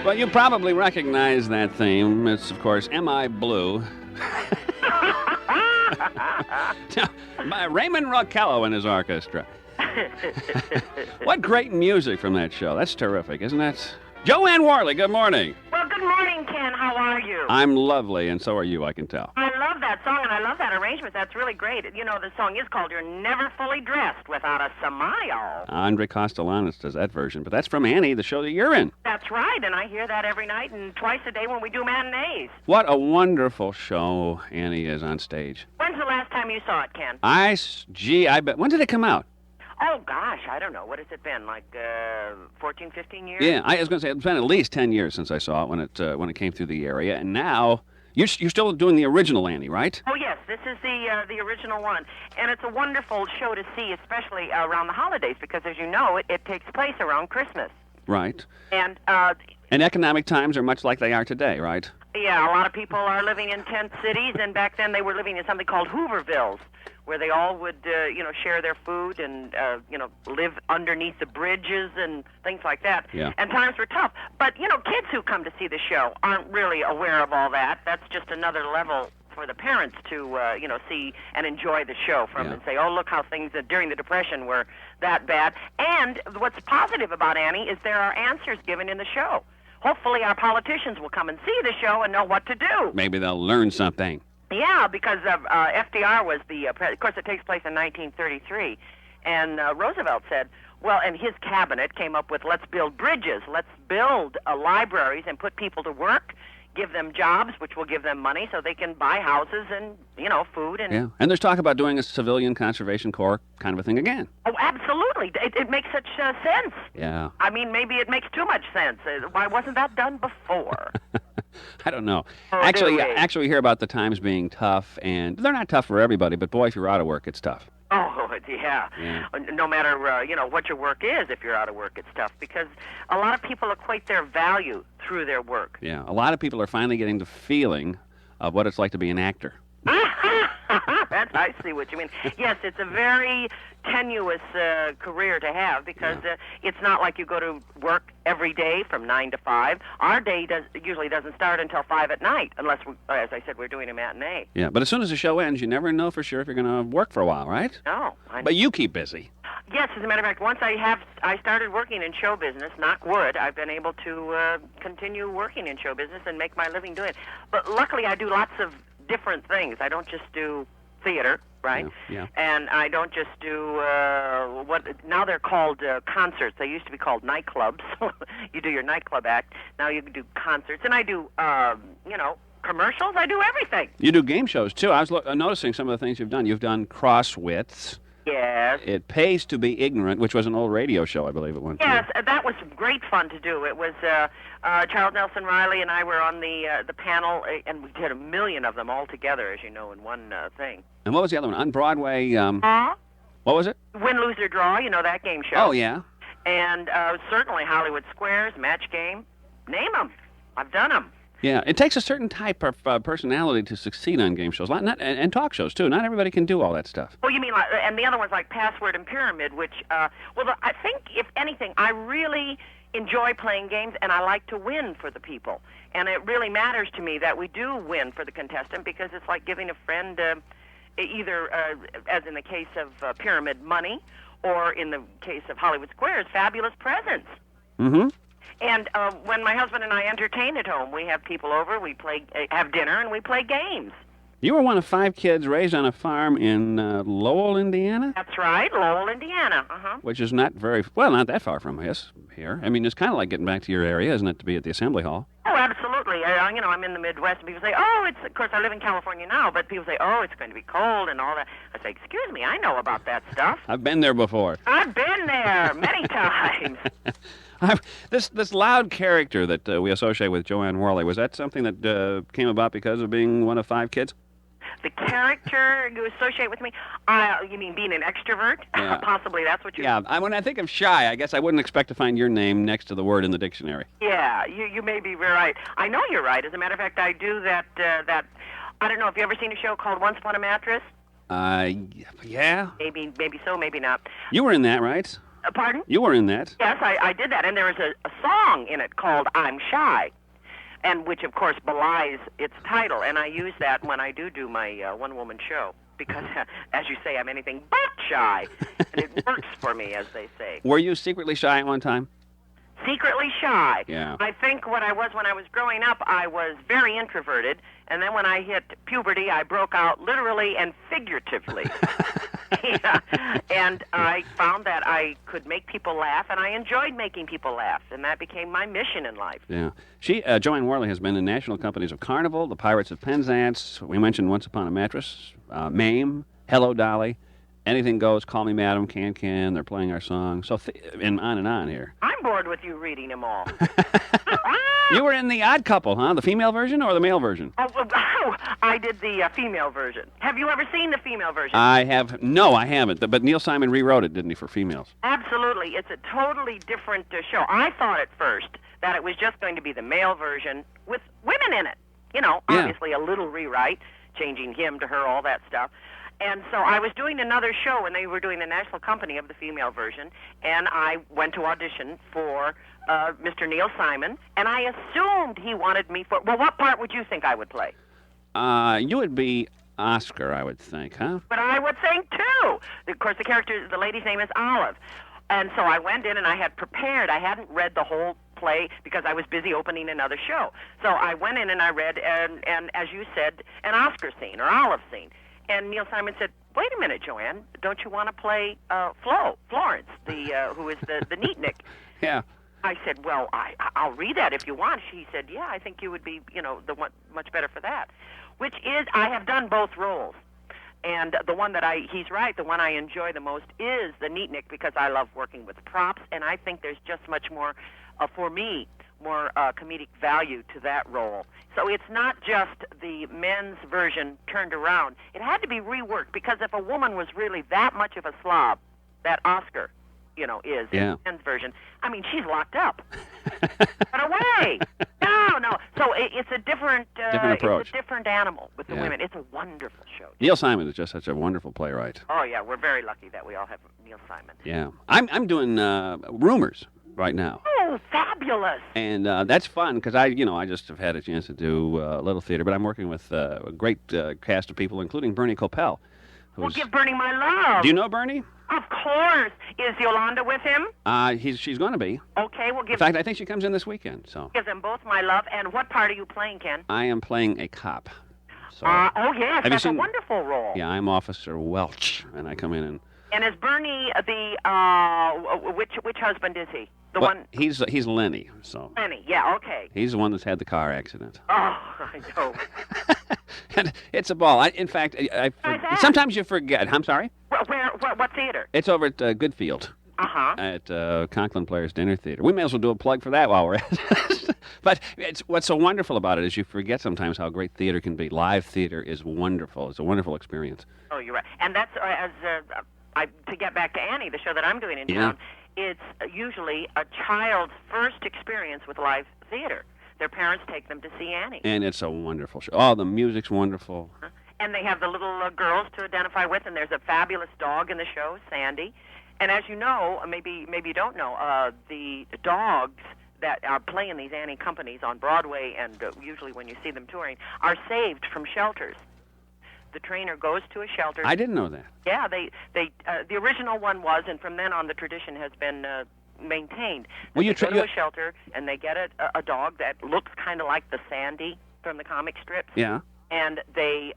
Well, you probably recognize that theme. It's, of course, Am I Blue? By Raymond Rockello and his orchestra. What great music from that show. That's terrific, isn't that? Joanne Worley, good morning. Well, good morning, Ken. How are you? I'm lovely, and so are you, I can tell. I love that song, and I love that arrangement. That's really great. You know, the song is called You're Never Fully Dressed Without a Smile. Andre Castellanos does that version, but that's from Annie, the show that you're in. That's right, and I hear that every night and twice a day when we do matinees. What a wonderful show Annie is on stage. When's the last time you saw it, Ken? I bet. When did it come out? Oh, gosh, I don't know. What has it been, like 14, 15 years? Yeah, I was going to say, it's been at least 10 years since I saw it when it came through the area, and now you're still doing the original Annie, right? Oh, yes, this is the original one, and it's a wonderful show to see, especially around the holidays, because, as you know, it takes place around Christmas. Right. And economic times are much like they are today, right? Yeah, a lot of people are living in tent cities, and back then they were living in something called Hoovervilles, where they all would, share their food and, live underneath the bridges and things like that. Yeah. And times were tough. But, kids who come to see the show aren't really aware of all that. That's just another level for the parents to, see and enjoy the show from and say, oh, look how things during the Depression were that bad. And what's positive about Annie is there are answers given in the show. Hopefully our politicians will come and see the show and know what to do. Maybe they'll learn something. Yeah, because FDR was of course, it takes place in 1933, and Roosevelt said, well, and his cabinet came up with, let's build bridges, let's build libraries and put people to work, give them jobs, which will give them money so they can buy houses and, food. And and there's talk about doing a civilian conservation corps kind of a thing again. Oh, absolutely. It makes such sense. Yeah. I mean, maybe it makes too much sense. Why wasn't that done before? I don't know. Oh, Actually, we hear about the times being tough, and they're not tough for everybody, but boy, if you're out of work, it's tough. Oh, yeah. No matter, what your work is, if you're out of work, it's tough, because a lot of people equate their value through their work. Yeah, a lot of people are finally getting the feeling of what it's like to be an actor. I see what you mean. Yes, it's a very tenuous career to have, because it's not like you go to work every day from 9 to 5. Our day usually doesn't start until 5 at night, unless, as I said, we're doing a matinee. Yeah, but as soon as the show ends, you never know for sure if you're going to work for a while, right? No. But you keep busy. Yes, as a matter of fact, once I started working in show business, knock wood, I've been able to continue working in show business and make my living doing it. But luckily, I do lots of different things. I don't just do theater, right? Yeah. And I don't just do what now they're called concerts. They used to be called nightclubs. You do your nightclub act. Now you can do concerts, and I do commercials. I do everything. You do game shows too. I was noticing some of the things you've done. You've done Crosswits. Yes. It Pays to Be Ignorant, which was an old radio show, I believe, at one time. Yes, that was great fun to do. It was Charles Nelson Riley and I were on the panel, and we did a million of them all together, as you know, in one thing. And what was the other one? On Broadway, what was it? Win, Lose, or Draw, that game show. Oh, yeah. And certainly Hollywood Squares, Match Game, name them. I've done them. Yeah, it takes a certain type of personality to succeed on game shows, and talk shows, too. Not everybody can do all that stuff. Oh, you mean, and the other ones like Password and Pyramid, which, I think, if anything, I really enjoy playing games, and I like to win for the people. And it really matters to me that we do win for the contestant, because it's like giving a friend either, as in the case of Pyramid, money, or in the case of Hollywood Squares, fabulous presents. Mm-hmm. And when my husband and I entertain at home, we have people over, we have dinner, and we play games. You were one of 5 kids raised on a farm in Lowell, Indiana? That's right, Lowell, Indiana. Uh-huh. Which is not that far from us here. I mean, it's kind of like getting back to your area, isn't it, to be at the Assembly Hall? Oh, absolutely. I'm in the Midwest, and people say, of course, I live in California now, but people say, it's going to be cold and all that. I say, excuse me, I know about that stuff. I've been there before. I've been there many times. This loud character that we associate with Joanne Worley, was that something that came about because of being one of 5 kids? The character you associate with me? You mean being an extrovert? Yeah. Possibly that's what you... Yeah, when I think of shy, I guess I wouldn't expect to find your name next to the word in the dictionary. Yeah, you may be right. I know you're right. As a matter of fact, I do that... I don't know, have you ever seen a show called Once Upon a Mattress? Yeah. Maybe so, maybe not. You were in that, right? Pardon? You were in that. Yes, I did that, and there was a song in it called "I'm Shy," and which, of course, belies its title. And I use that when I do my one-woman show because, as you say, I'm anything but shy, and it works for me, as they say. Were you secretly shy at one time? Secretly shy. Yeah. I think what I was when I was growing up, I was very introverted, and then when I hit puberty, I broke out literally and figuratively. Yeah. And I found that I could make people laugh, and I enjoyed making people laugh, and that became my mission in life. Yeah. Joanne Worley has been in national companies of Carnival, the Pirates of Penzance. We mentioned Once Upon a Mattress, MAME, Hello Dolly, Anything Goes, Call Me Madam, Can. They're playing our song. So, and on here. I'm bored with you reading them all. You were in The Odd Couple, huh? The female version or the male version? Oh, I did the female version. Have you ever seen the female version? I have. No, I haven't. But Neil Simon rewrote it, didn't he, for females? Absolutely. It's a totally different show. I thought at first that it was just going to be the male version with women in it. You know, obviously a little rewrite, changing him to her, all that stuff. And so I was doing another show, and they were doing the national company of the female version, and I went to audition for Mr. Neil Simon, and I assumed he wanted me for... Well, what part would you think I would play? You would be Oscar, I would think, huh? But I would think, too. Of course, the lady's name is Olive. And so I went in, and I had prepared. I hadn't read the whole play because I was busy opening another show. So I went in, and I read, and as you said, an Oscar scene, or Olive scene. And Neil Simon said, "Wait a minute, Joanne. Don't you want to play Florence, who is the neatnik?" Yeah. I said, "Well, I'll read that if you want." She said, "Yeah, I think you would be, the one much better for that." Which is, I have done both roles, and the one that he's right, the one I enjoy the most is the neatnik because I love working with props, and I think there's just much more, for me, more comedic value to that role. So it's not just the men's version turned around. It had to be reworked because if a woman was really that much of a slob, that Oscar, is in the men's version, I mean, she's locked up. But away! No. So it's a different approach. It's a different animal with the women. It's a wonderful show. Neil Simon is just such a wonderful playwright. Oh, yeah. We're very lucky that we all have Neil Simon. Yeah. I'm doing Rumors right now. Oh, fabulous! And that's fun because I just have had a chance to do a little theater, but I'm working with a great cast of people, including Bernie Coppell. We'll give Bernie my love. Do you know Bernie? Of course. Is Yolanda with him? She's going to be. Okay, we'll give... In fact, I think she comes in this weekend, so... Give them both my love. And what part are you playing, Ken? I am playing a cop. So, yes, that's a wonderful role. Yeah, I'm Officer Welch, and I come in and... And is Bernie the... which husband is he? One... He's Lenny, so... Lenny, yeah, okay. He's the one that's had the car accident. Oh, I know. And it's a ball. In fact, sometimes you forget. I'm sorry? What theater? It's over at Goodfield. Uh-huh. At Conklin Players Dinner Theater. We may as well do a plug for that while we're at it. But what's so wonderful about it is you forget sometimes how great theater can be. Live theater is wonderful. It's a wonderful experience. Oh, you're right. And that's, to get back to Annie, the show that I'm doing in town, it's usually a child's first experience with live theater. Their parents take them to see Annie. And it's a wonderful show. Oh, the music's wonderful. And they have the little girls to identify with, and there's a fabulous dog in the show, Sandy. And as you know, maybe you don't know, the dogs that are playing these Annie companies on Broadway, and usually when you see them touring, are saved from shelters. The trainer goes to a shelter. I didn't know that. Yeah, the original one was, and from then on the tradition has been maintained. Well, they go to a shelter, and they get a dog that looks kind of like the Sandy from the comic strips. Yeah. And they,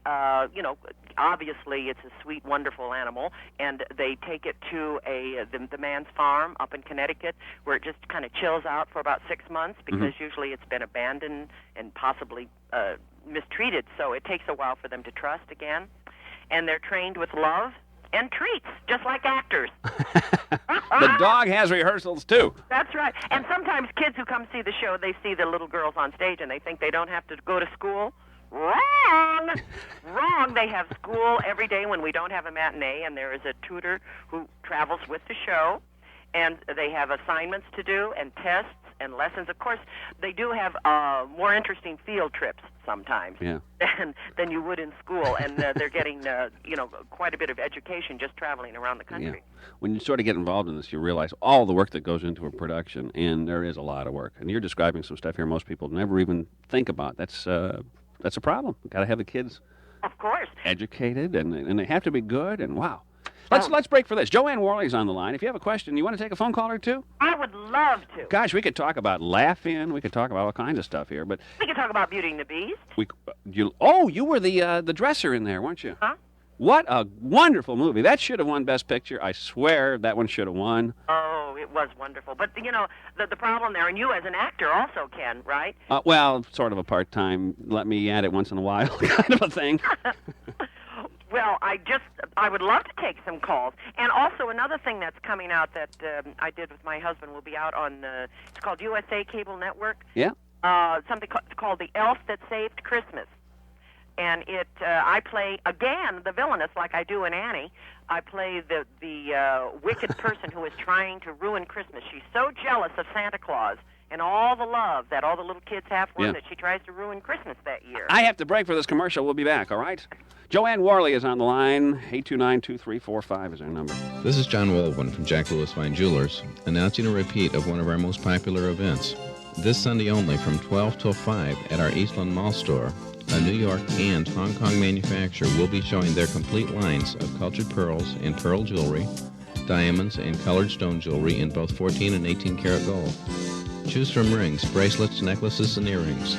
obviously it's a sweet, wonderful animal, and they take it to the man's farm up in Connecticut, where it just kind of chills out for about 6 months, because usually it's been abandoned and possibly mistreated, so it takes a while for them to trust again. And they're trained with love and treats, just like actors. The dog has rehearsals, too. That's right. And sometimes kids who come see the show, they see the little girls on stage, and they think they don't have to go to school. Wrong! Wrong. They have school every day when we don't have a matinee, and there is a tutor who travels with the show, and they have assignments to do and tests, and lessons. Of course, they do have more interesting field trips sometimes than you would in school, and they're getting quite a bit of education just traveling around the country. Yeah. When you sort of get involved in this, you realize all the work that goes into a production, and there is a lot of work. And you're describing some stuff here most people never even think about. That's a problem. Got to have the kids, of course, educated, and they have to be good. And wow. Let's break for this. Joanne Worley's on the line. If you have a question, you want to take a phone call or two? I would love to. Gosh, we could talk about Laugh-In. We could talk about all kinds of stuff here. But we could talk about Beauty and the Beast. You were the dresser in there, weren't you? Huh? What a wonderful movie. That should have won Best Picture. I swear that one should have won. Oh, it was wonderful. But, the problem there, and you as an actor also can, right? Well, sort of a part-time, let me at it once in a while kind of a thing. Well, I would love to take some calls. And also another thing that's coming out that I did with my husband will be out on, it's called USA Cable Network. Yeah. Something called The Elf That Saved Christmas. And I play, again, the villainess like I do in Annie. I play the wicked person who is trying to ruin Christmas. She's so jealous of Santa Claus and all the love that all the little kids have for her that she tries to ruin Christmas that year. I have to break for this commercial. We'll be back, all right? Joanne Worley is on the line. 829-2345 is our number. This is John Wolwin from Jack Lewis Fine Jewelers, announcing a repeat of one of our most popular events. This Sunday only from 12 till 5 at our Eastland Mall store, a New York and Hong Kong manufacturer will be showing their complete lines of cultured pearls and pearl jewelry, diamonds, and colored stone jewelry in both 14 and 18 karat gold. Choose from rings, bracelets, necklaces, and earrings.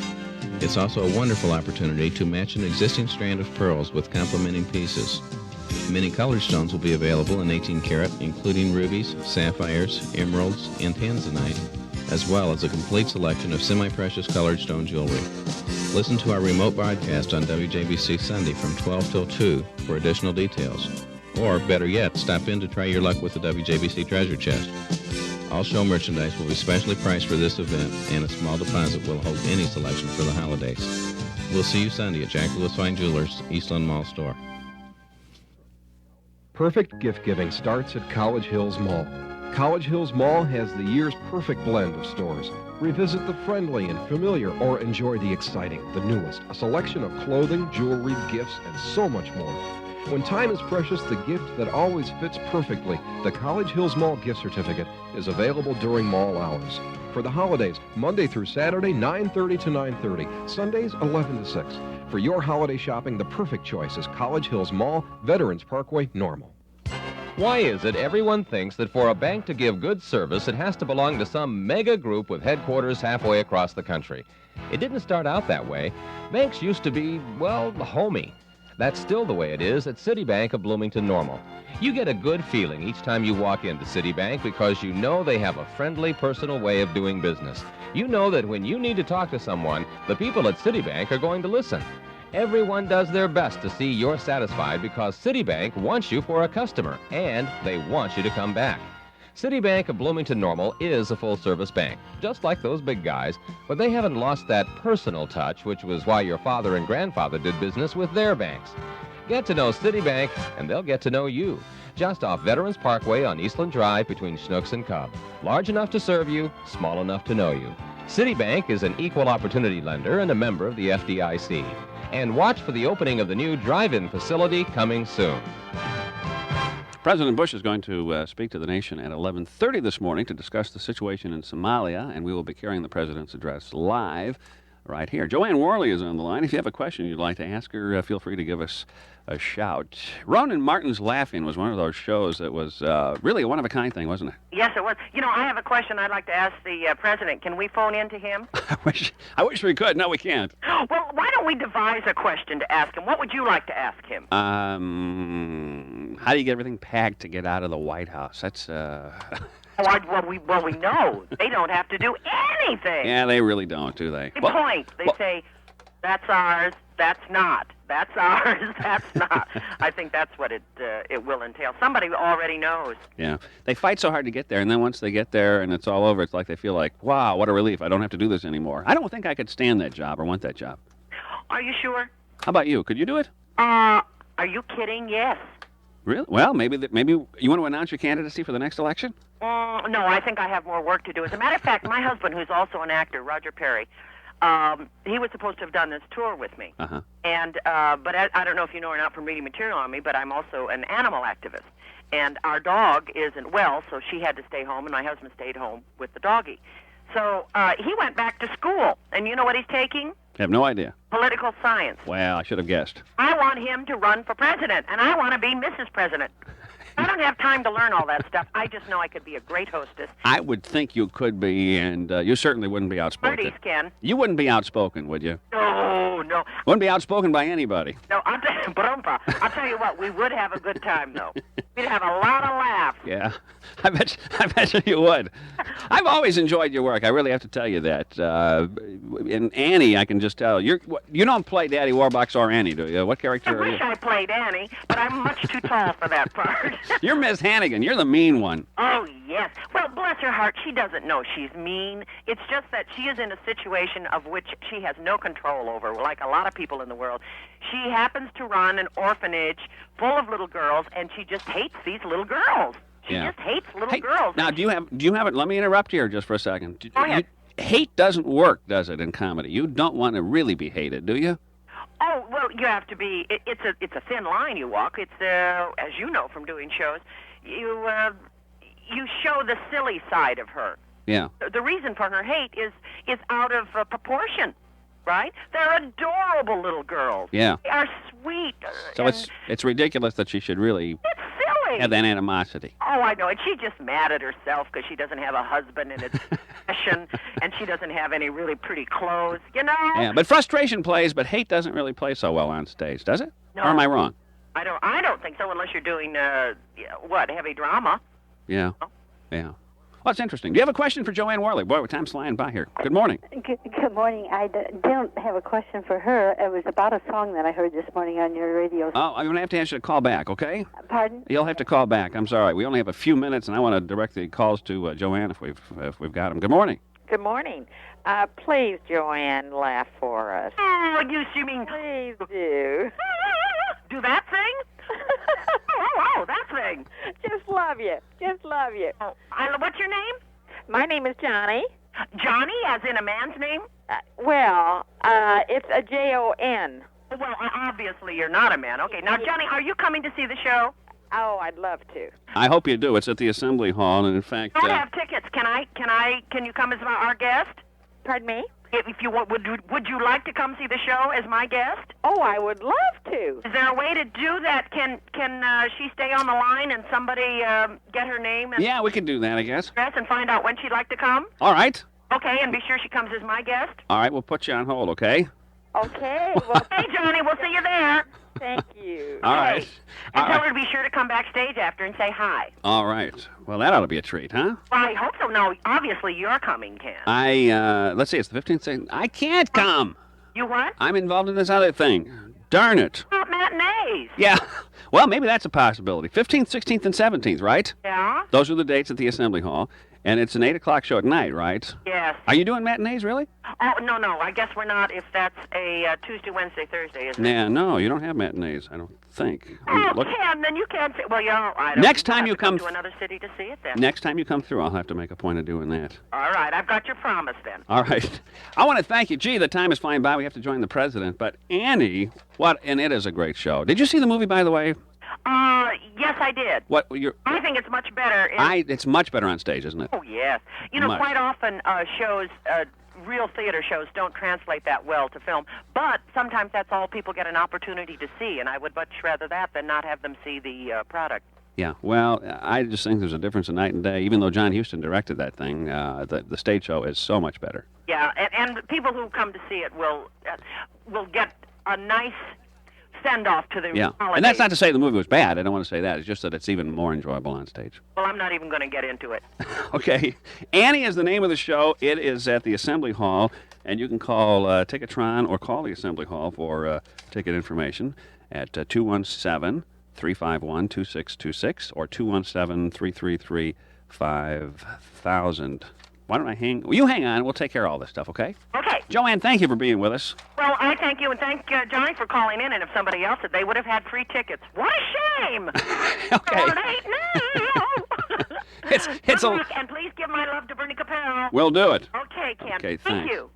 It's also a wonderful opportunity to match an existing strand of pearls with complementing pieces. Many colored stones will be available in 18 karat, including rubies, sapphires, emeralds, and tanzanite, as well as a complete selection of semi-precious colored stone jewelry. Listen to our remote broadcast on WJBC Sunday from 12 till 2 for additional details. Or, better yet, stop in to try your luck with the WJBC Treasure Chest. All show merchandise will be specially priced for this event, and a small deposit will hold any selection for the holidays. We'll see you Sunday at Jack Lewis Fine Jewelers, Eastland Mall store. Perfect gift giving starts at College Hills Mall. College Hills Mall has the year's perfect blend of stores. Revisit the friendly and familiar, or enjoy the exciting, the newest, a selection of clothing, jewelry, gifts, and so much more. When time is precious, the gift that always fits perfectly, the College Hills Mall gift certificate, is available during mall hours. For the holidays, Monday through Saturday, 9:30 to 9:30, Sundays, 11 to 6. For your holiday shopping, the perfect choice is College Hills Mall, Veterans Parkway, Normal. Why is it everyone thinks that for a bank to give good service, it has to belong to some mega group with headquarters halfway across the country? It didn't start out that way. Banks used to be, well, homey. That's still the way it is at Citibank of Bloomington Normal. You get a good feeling each time you walk into Citibank because you know they have a friendly, personal way of doing business. You know that when you need to talk to someone, the people at Citibank are going to listen. Everyone does their best to see you're satisfied because Citibank wants you for a customer, and they want you to come back. Citibank of Bloomington Normal is a full-service bank, just like those big guys, but they haven't lost that personal touch, which was why your father and grandfather did business with their banks. Get to know Citibank, and they'll get to know you. Just off Veterans Parkway on Eastland Drive between Schnooks and Cobb. Large enough to serve you, small enough to know you. Citibank is an equal opportunity lender and a member of the FDIC. And watch for the opening of the new drive-in facility coming soon. President Bush is going to speak to the nation at 11:30 this morning to discuss the situation in Somalia, and we will be carrying the president's address live right here. Joanne Worley is on the line. If you have a question you'd like to ask her, feel free to give us a shout. Ronan Martin's Laugh-In was one of those shows that was really a one-of-a-kind thing, wasn't it? Yes, it was. I have a question I'd like to ask the president. Can we phone in to him? I wish we could. No, we can't. Well, why don't we devise a question to ask him? What would you like to ask him? How do you get everything packed to get out of the White House? That's Well, we know they don't have to do anything. Yeah, they really don't, do they? They point. They say, that's ours, that's not. That's ours, that's not. I think that's what it will entail. Somebody already knows. Yeah. They fight so hard to get there, and then once they get there and it's all over, it's like they feel like, wow, what a relief. I don't have to do this anymore. I don't think I could stand that job or want that job. Are you sure? How about you? Could you do it? Are you kidding? Yes. Really? Well, maybe you want to announce your candidacy for the next election? No, I think I have more work to do. As a matter of fact, my husband, who's also an actor, Roger Perry, he was supposed to have done this tour with me. Uh-huh. And but I don't know if you know or not from reading material on me, but I'm also an animal activist. And our dog isn't well, so she had to stay home, and my husband stayed home with the doggie. So he went back to school, and you know what he's taking? I have no idea. Political science. Well, I should have guessed. I want him to run for president, and I want to be Mrs. President. I don't have time to learn all that stuff. I just know I could be a great hostess. I would think you could be, and you certainly wouldn't be outspoken. Marty's can. You wouldn't be outspoken, would you? No. Wouldn't be outspoken by anybody. No, I'll tell you what, we would have a good time, though. We'd have a lot of laughs. Yeah, I bet you would. I've always enjoyed your work. I really have to tell you that. In Annie, I can just tell you don't play Daddy Warbucks or Annie, do you? What character I are you? wish I played Annie, but I'm much too tall for that part. You're Miss Hannigan. You're the mean one. Oh, yes. Well, bless her heart, she doesn't know she's mean. It's just that she is in a situation of which she has no control over, like a lot of people in the world. She happens to run an orphanage full of little girls, and she just hates these little girls. She just hates little girls. Now, do you have it? Let me interrupt here just for a second. Go ahead. Hate doesn't work, does it, in comedy? You don't want to really be hated, do you? Oh, well, you have to be. It's a thin line you walk. It's as you know from doing shows, you show the silly side of her. Yeah. The reason for her hate is out of proportion, right? They're adorable little girls. Yeah. They are sweet. So it's ridiculous that she should really It's silly. have that animosity. Oh, I know. And she's just mad at herself because she doesn't have a husband and it's fashion, and she doesn't have any really pretty clothes, you know? Yeah, but frustration plays, but hate doesn't really play so well on stage, does it? No. Or am I wrong? I don't think so unless you're doing, heavy drama. Yeah. Yeah. Well, it's interesting. Do you have a question for Joanne Worley? Boy, time's flying by here. Good morning. Good morning. I don't have a question for her. It was about a song that I heard this morning on your radio. Oh, I'm going to have to ask you to call back, okay? Pardon? You'll have to call back. I'm sorry. We only have a few minutes, and I want to direct the calls to Joanne if we've got them. Good morning. Good morning. Please, Joanne, laugh for us. Oh, you mean... Please do. Do that thing? Oh, that thing. Just love you. Just love you. Oh, what's your name? My name is Johnny. Johnny, as in a man's name? It's a Jon. Well, obviously you're not a man. Okay, now, Johnny, are you coming to see the show? Oh, I'd love to. I hope you do. It's at the Assembly Hall, and in fact... I have tickets. Can you come as our guest? Pardon me? If you want, would you like to come see the show as my guest? Oh, I would love to. Is there a way to do that? Can she stay on the line and somebody get her name and Yeah, we can do that, I guess. address and find out when she'd like to come? All right. Okay, and be sure she comes as my guest. All right, we'll put you on hold, okay? Okay. Well, Hey, Johnny, we'll see you there. thank you. All right. And All tell right. her to be sure to come backstage after and say hi. All right. Well, that ought to be a treat, huh? Well, I hope so. No, obviously you're coming, Ken. Let's see, it's the 15th second. I can't come. You what? I'm involved in this other thing. Darn it. About matinees. Yeah. Well, maybe that's a possibility. 15th, 16th, and 17th, right? Yeah? Those are the dates at the Assembly Hall. And it's an 8 o'clock show at night, right? Yes. Are you doing matinees, really? Oh, no. I guess we're not if that's a Tuesday, Wednesday, Thursday, isn't it? Yeah, no, you don't have matinees, I don't think. Oh, Look, Ken, then you can't say... Well, I don't... Next time I'll have you to come come to another city to see it, then. next time you come through, I'll have to make a point of doing that. All right, I've got your promise, then. All right. I want to thank you. Gee, the time is flying by. We have to join the president. But Annie, and it is a great show. Did you see the movie, by the way? Yes, I did. I think it's much better. It's much better on stage, isn't it? Oh, yes. You know, Much. quite often shows, real theater shows, don't translate that well to film. But sometimes that's all people get an opportunity to see, and I would much rather that than not have them see the product. Yeah. Well, I just think there's a difference in night and day. Even though John Huston directed that thing, the stage show is so much better. Yeah, and people who come to see it will get a nice send-off to the Yeah. holidays. And that's not to say the movie was bad. I don't want to say that. It's just that it's even more enjoyable on stage. Well, I'm not even going to get into it. Okay. Annie is the name of the show. It is at the Assembly Hall, and you can call Ticketron or call the Assembly Hall for ticket information at 217-351-2626 or 217-333-5000. why don't I hang? Well, you hang on. We'll take care of all this stuff, okay? Okay. Joanne, thank you for being with us. Well, I thank you and thank Johnny for calling in. And if somebody else did, they would have had free tickets. What a shame! Okay. It's It's and please give my love to Bernie Capel. We'll do it. Okay, Ken. Okay, Thank thanks. you.